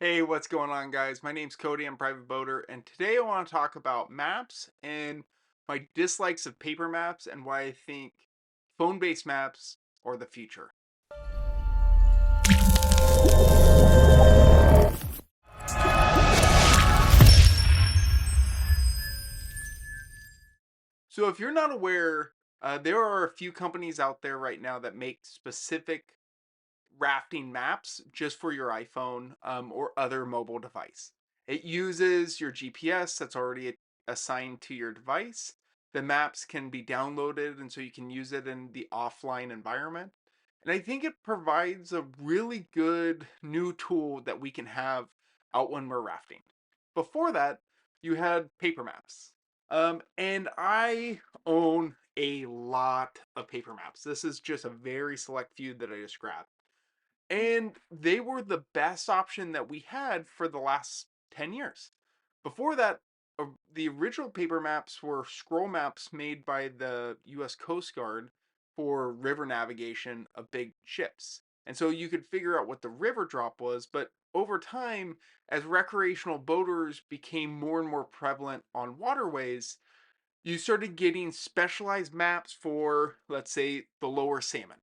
Hey, what's going on, guys? My name's Cody. I'm a private boater, and today I want to talk about maps and my dislikes of paper maps and why I think phone-based maps are the future. So, if you're not aware, there are a few companies out there right now that make specific rafting maps just for your iPhone or other mobile device. It uses your GPS that's already assigned to your device. The maps can be downloaded, and so you can use it in the offline environment. And I think it provides a really good new tool that we can have out when we're rafting. Before that, you had paper maps. And I own a lot of paper maps. This is just a very select few that I just grabbed, and they were the best option that we had for the last 10 years. Before that, the original paper maps were scroll maps made by the US Coast Guard for river navigation of big ships. And so you could figure out what the river drop was, but over time, as recreational boaters became more and more prevalent on waterways, you started getting specialized maps for, let's say, the lower salmon.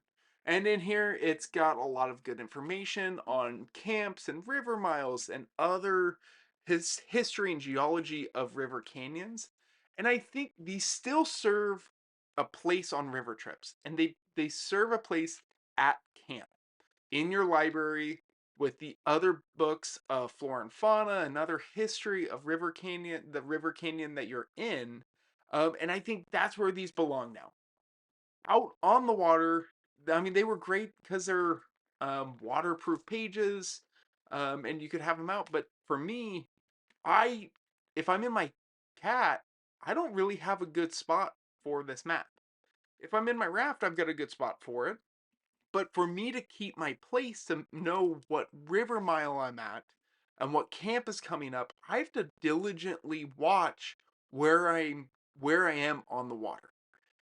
And in here, it's got a lot of good information on camps and river miles and other history and geology of river canyons. And I think these still serve a place on river trips, and they serve a place at camp in your library with the other books of flora and fauna and other history of river canyon, the river canyon that you're in. And I think that's where these belong now. Out on the water, I mean, they were great because they're waterproof pages, and you could have them out. But for me, I if I'm in my cat, I don't really have a good spot for this map. If I'm in my raft, I've got a good spot for it. But for me to keep my place, to know what river mile I'm at and what camp is coming up, I have to diligently watch where I'm where I am on the water.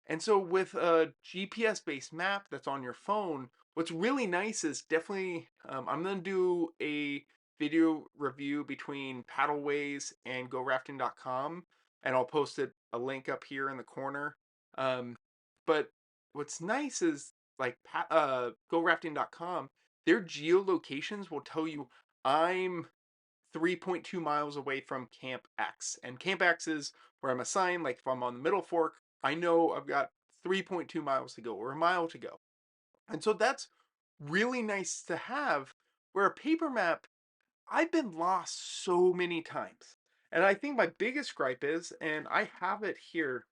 And so with a GPS based map that's on your phone, what's really nice is definitely I'm gonna do a video review between paddleways and gorafting.com, and I'll post it a link up here in the corner. Um, but what's nice is like gorafting.com, their geolocations will tell you I'm 3.2 miles away from Camp X. And Camp X is where I'm assigned. Like if I'm on the middle fork, I know I've got 3.2 miles to go or a mile to go. And so that's really nice to have. Where a paper map, I've been lost so many times. And I think my biggest gripe is, and I have it here,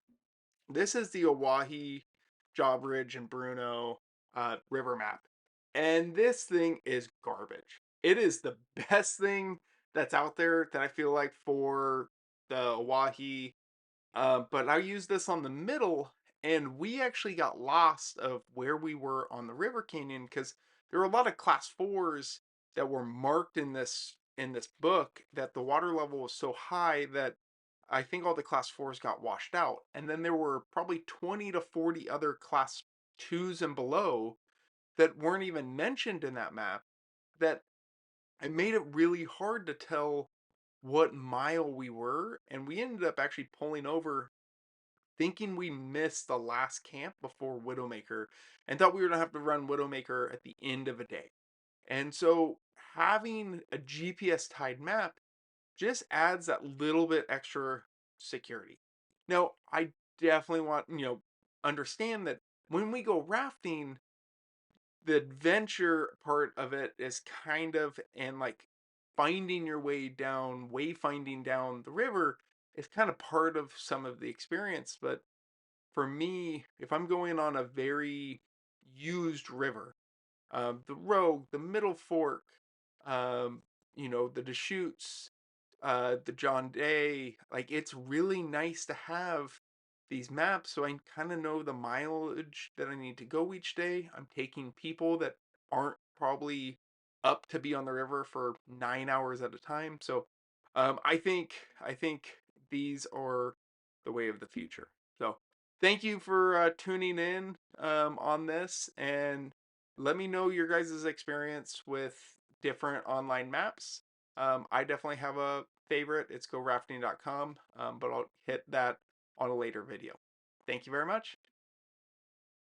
this is the Oahe, Jawbridge, and Bruno river map. And this thing is garbage. It is the best thing that's out there that I feel like for the Oahe. But I used this on the middle, and we actually got lost of where we were on the river canyon because there were a lot of class fours that were marked in this book that the water level was so high that I think all the class fours got washed out. And then there were probably 20 to 40 other class twos and below that weren't even mentioned in that map, that it made it really hard to tell what mile we were. And we ended up actually pulling over thinking we missed the last camp before Widowmaker and thought we were going to have to run Widowmaker at the end of a day. And so having a GPS tied map just adds that little bit extra security. Now, I definitely want, understand that when we go rafting, the adventure part of it is kind of, and like finding your way down, wayfinding down the river is kind of part of some of the experience. But for me, if I'm going on a very used river, the Rogue, the Middle Fork, um, the Deschutes, the John Day. Like it's really nice to have these maps so I kind of know the mileage that I need to go each day. I'm taking people that aren't probably up to be on the river for 9 hours at a time. So I think these are the way of the future. So thank you for tuning in on this, and let me know your guys' experience with different online maps. I definitely have a favorite. It's gorafting.com, but I'll hit that on a later video. Thank you very much.